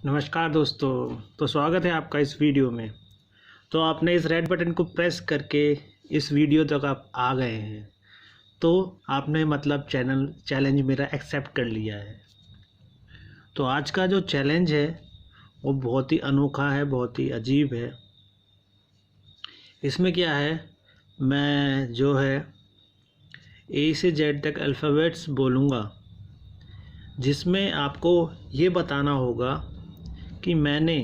नमस्कार दोस्तों। तो स्वागत है आपका इस वीडियो में। तो आपने इस रेड बटन को प्रेस करके इस वीडियो तक आप आ गए हैं, तो आपने मतलब चैलेंज मेरा एक्सेप्ट कर लिया है। तो आज का जो चैलेंज है वो बहुत ही अनोखा है, बहुत ही अजीब है। इसमें क्या है, मैं जो है ए से जेड तक अल्फ़ाबेट्स बोलूँगा, जिसमें आपको ये बताना होगा कि मैंने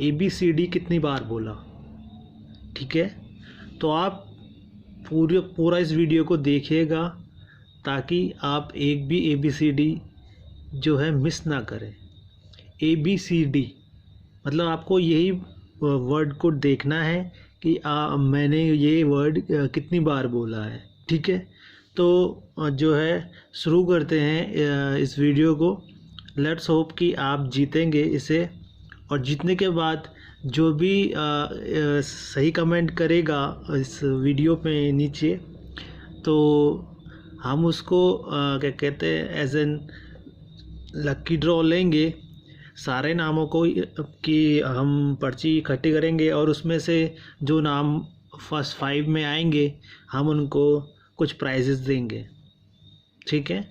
ABCD कितनी बार बोला। ठीक है, तो आप पूरा इस वीडियो को देखिएगा ताकि आप एक भी ABCD जो है मिस ना करें। ABCD मतलब आपको यही वर्ड को देखना है कि मैंने ये वर्ड कितनी बार बोला है। ठीक है, तो जो है शुरू करते हैं इस वीडियो को। लेट्स होप कि आप जीतेंगे इसे, और जीतने के बाद जो भी सही कमेंट करेगा इस वीडियो पे नीचे, तो हम उसको क्या कहते हैं, एज एन लकी ड्रॉ लेंगे। सारे नामों को की हम पर्ची इकट्ठी करेंगे और उसमें से जो नाम फर्स्ट 5 में आएंगे हम उनको कुछ प्राइजेस देंगे। ठीक है,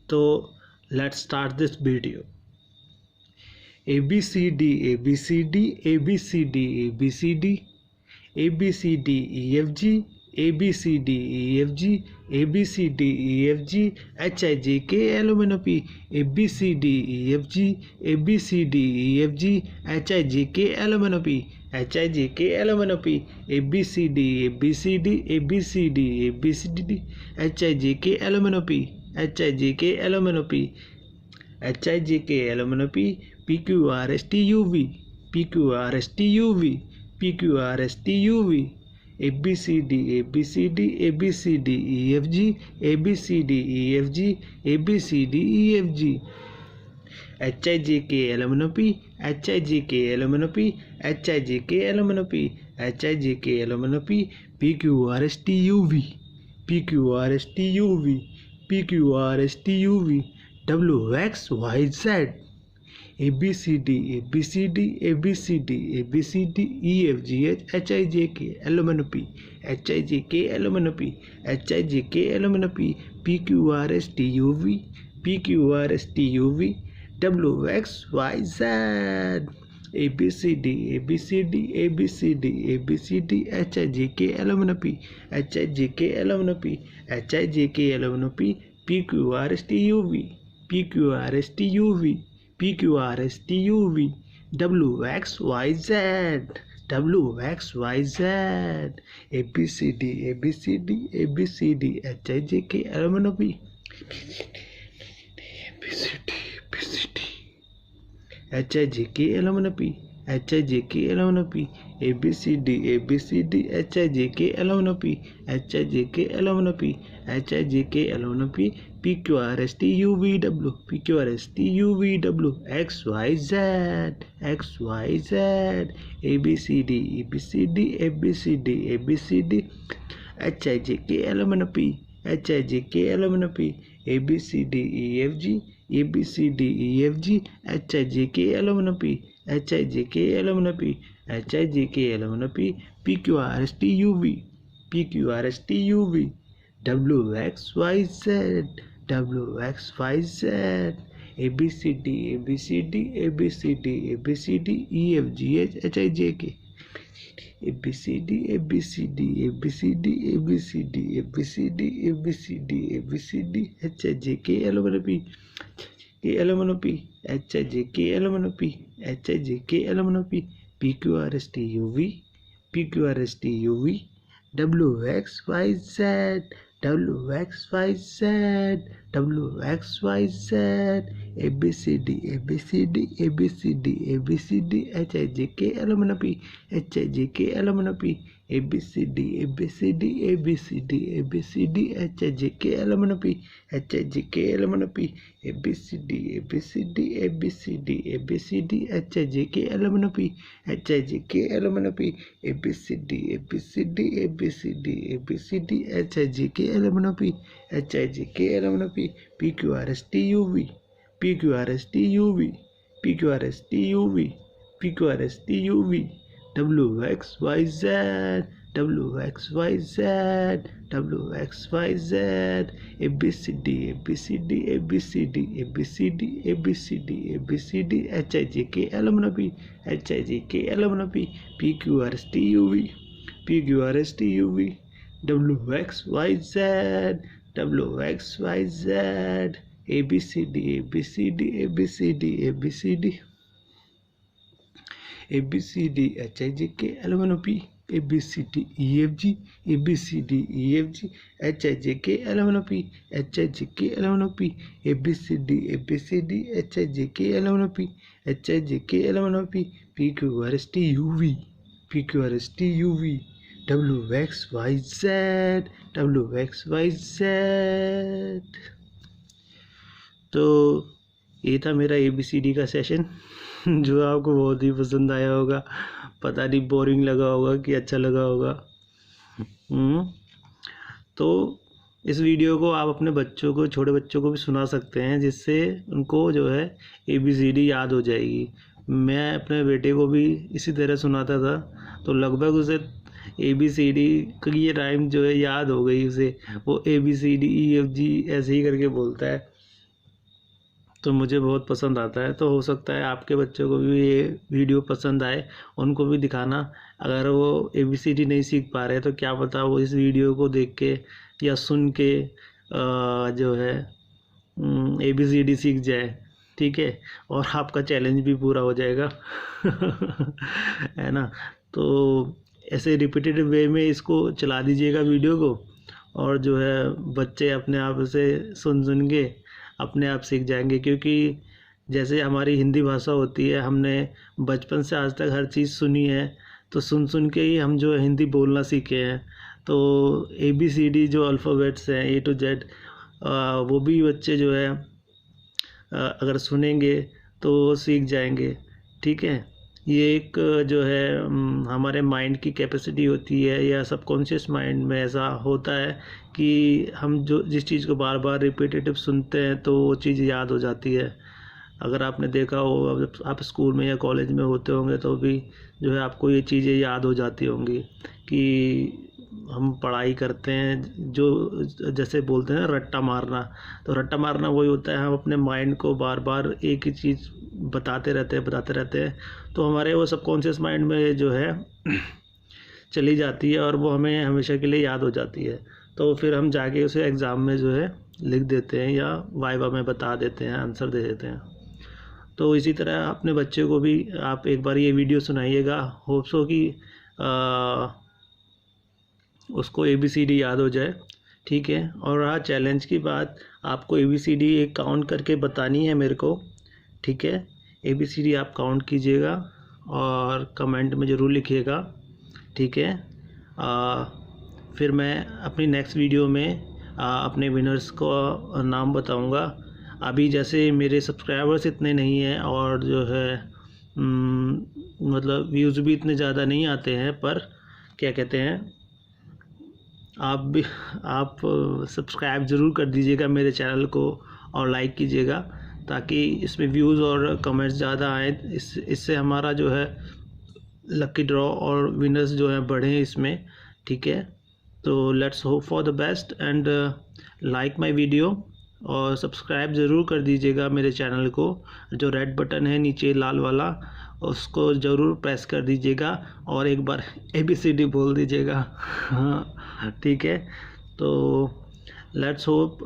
तो let's start this video. ABCD ABCD ABCD ABCD ABCD EFG ABCD EFG ABCD EFG HIJK LMNOP ABCD EFG ABCD EFG HIJK LMNOP HIJK LMNOP ABCD ABCD ABCD ABCD HIJK LMNOP HIJK LMNOP HIJK LMNOP PQRSTUV PQRSTUV PQRSTUV ABCD ABCD ABCD EFG ABCD EFG ABCD EFG HIJK LMNOP HIJK LMNOP HIJK LMNOP HIJK LMNOP PQRSTUV PQRSTUV PQRSTUV WXYZ ABCD ABCD ABCD ABCD EFGH HIJK LMNOP HIJK LMNOP HIJK LMNOP PQRSTUV PQRSTUV WXYZ ABCD ABCD ABCD ABCD HIJK LMNOP HIJK LMNOP HIJK LMNOP PQRSTUV PQRSTUV PQRSTUV WXYZ WXYZ ABCD ABCD ABCD HIJK LMNOP ABCD ABCD HIJK LMNOP HIJK LMNOP ABCD ABCD HIJK LMNOP HIJK LMNOP HIJK LMNOP PQRSTUVW PQRSTUVW XYZ XYZ ABCD ABCD ABCD ABCD HIJK LMNOP HIJK LMNOP ABCD EFG ABCD EFG HIJK LMNOP HIJK LMNOP HIJK LMNOP PQRSTUV PQRSTUV WXYZ WXYZ ABCD ABCD ABCD ABCD EFGH HIJK ABCD ABCD ABCD ABCD ABCD ABCD ABCD HIJK LMNOP LMNOP HIJK LMNOP HIJK LMNOP PQRSTUV PQRSTUV WXYZ WXYZ WXYZ ABCD ABCD ABCD ABCD HIJK LMNOP HIJK LMNOP ABCD ABCD ABCD ABCD HIJK LMNOP HIJK LMNOP ABCD ABCD ABCD ABCD HIJK LMNOP HIJK LMNOP ABCD ABCD ABCD ABCD HIJK LMNOP HIJK LMNOP PQRSTUV PQRSTUV PQRSTUV, PQRSTUV, WXYZ, WXYZ, WXYZ, ABCD, ABCD, ABCD, ABCD, ABCD, ABCD, HIJKLMNOP, HIJKLMNOP, PQRSTUV, PQRSTUV, WXYZ, WXYZ, ABCD, ABCD, ABCD, ABCD, ABCD, HIJKLMNOP, ABCD, EFG, ABCD, EFG, HIJKLMNOP, HIJKLMNOP, ABCD, ABCD, HIJKLMNOP, HIJKLMNOP, PQRSTUV, PQRSTUV, WXYZ, WXYZ। तो ये था मेरा ABCD का session जो आपको बहुत ही पसंद आया होगा। पता नहीं बोरिंग लगा होगा कि अच्छा लगा होगा। तो इस वीडियो को आप अपने बच्चों को, छोटे बच्चों को भी सुना सकते हैं, जिससे उनको जो है ABCD याद हो जाएगी। मैं अपने बेटे को भी इसी तरह सुनाता था, तो लगभग उसे ABCD की ये राइम जो है याद हो गई उसे। वो ABCD EFG ऐसे ही करके बोलता है, तो मुझे बहुत पसंद आता है। तो हो सकता है आपके बच्चों को भी ये वीडियो पसंद आए, उनको भी दिखाना। अगर वो ABCD नहीं सीख पा रहे तो क्या पता वो इस वीडियो को देख के या सुन के जो है ABCD सीख जाए, ठीक है, और आपका चैलेंज भी पूरा हो जाएगा है ना। तो ऐसे रिपीटेटिव वे में इसको चला दीजिएगा वीडियो को, और जो है बच्चे अपने आप से सुन के अपने आप सीख जाएंगे। क्योंकि जैसे हमारी हिंदी भाषा होती है, हमने बचपन से आज तक हर चीज़ सुनी है, तो सुन के ही हम जो है हिंदी बोलना सीखे हैं। तो ABCD जो अल्फ़ाबेट्स हैं A to Z, वो भी बच्चे जो है अगर सुनेंगे तो सीख जाएंगे, ठीक है। ये एक जो है हमारे माइंड की कैपेसिटी होती है, या सबकॉन्शियस माइंड में ऐसा होता है कि हम जो जिस चीज़ को बार बार रिपीटेटिव सुनते हैं तो वो चीज़ याद हो जाती है। अगर आपने देखा हो, आप स्कूल में या कॉलेज में होते होंगे तो भी जो है आपको ये चीज़ें याद हो जाती होंगी कि हम पढ़ाई करते हैं, जो जैसे बोलते हैं रट्टा मारना। तो रट्टा मारना वही होता है, हम अपने माइंड को बार बार एक ही चीज़ बताते रहते हैं, तो हमारे वो सबकॉन्शियस माइंड में जो है चली जाती है, और वो हमें हमेशा के लिए याद हो जाती है। तो फिर हम जाके उसे एग्ज़ाम में जो है लिख देते हैं, या वाइवा में बता देते हैं, आंसर दे देते हैं। तो इसी तरह अपने बच्चे को भी आप एक बार ये वीडियो सुनाइएगा, होप्स हो कि उसको ABCD याद हो जाए, ठीक है। और रहा चैलेंज की बात, आपको ABCD एक काउंट करके बतानी है मेरे को, ठीक है। ABCD आप काउंट कीजिएगा और कमेंट में ज़रूर लिखिएगा, ठीक है। फिर मैं अपनी नेक्स्ट वीडियो में अपने विनर्स को नाम बताऊंगा। अभी जैसे मेरे सब्सक्राइबर्स इतने नहीं हैं, और जो है मतलब व्यूज़ भी इतने ज़्यादा नहीं आते हैं, पर क्या कहते हैं, आप सब्सक्राइब ज़रूर कर दीजिएगा मेरे चैनल को, और लाइक कीजिएगा, ताकि इसमें व्यूज़ और कमेंट्स ज़्यादा आए। इससे हमारा जो है लकी ड्रॉ और विनर्स जो है बढ़ें इसमें, ठीक है। तो let's hope for the best, and like my video, और सब्सक्राइब ज़रूर कर दीजिएगा मेरे चैनल को। जो रेड बटन है नीचे लाल वाला, उसको ज़रूर प्रेस कर दीजिएगा, और एक बार ABCD बोल दीजिएगा हाँ, ठीक है। तो लेट्स होप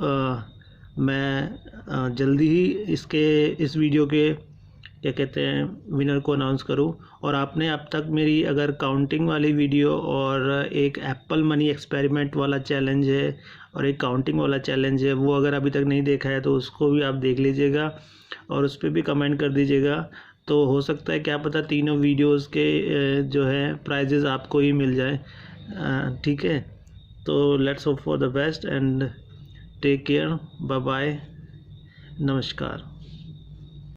मैं जल्दी ही इस वीडियो के क्या कहते हैं विनर को अनाउंस करूं। और आपने अब तक मेरी अगर काउंटिंग वाली वीडियो, और एक एप्पल मनी एक्सपेरिमेंट वाला चैलेंज है, और एक काउंटिंग वाला चैलेंज है, वो अगर अभी तक नहीं देखा है तो उसको भी आप देख लीजिएगा, और उस पर भी कमेंट कर दीजिएगा। तो हो सकता है क्या पता तीनों वीडियोस के जो है प्राइजेज़ आपको ही मिल जाए, ठीक है। तो let's hope for the best, and take care, bye bye, नमस्कार।